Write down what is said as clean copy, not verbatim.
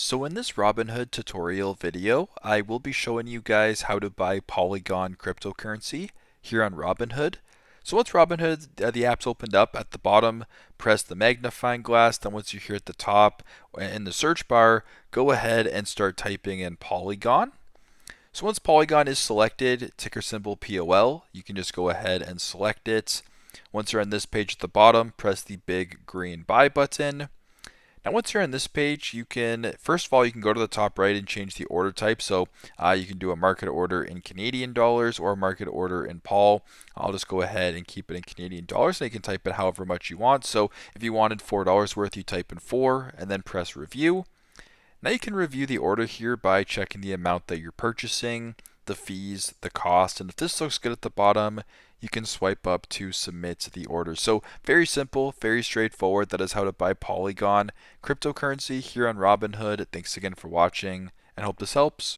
So in this Robinhood tutorial video, I will be showing you guys how to buy Polygon cryptocurrency here on Robinhood. So once Robinhood, the app's opened up at the bottom, press the magnifying glass. Then once you're here at the top in the search bar, go ahead and start typing in Polygon. So once Polygon is selected, ticker symbol POL, you can just go ahead and select it. Once you're on this page at the bottom, press the big green buy button. Now once you're on this page, you can, first of all, you can go to the top right and change the order type. So you can do a market order in Canadian dollars or a market order in POL. I'll just go ahead and keep it in Canadian dollars, and you can type it however much you want. So if you wanted $4 worth, you type in 4 and then press review. Now you can review the order here by checking the amount that you're purchasing, the fees, the cost, and if this looks good at the bottom, you can swipe up to submit the order. So very simple, very straightforward. That is how to buy Polygon cryptocurrency here on Robinhood. Thanks again for watching and hope this helps.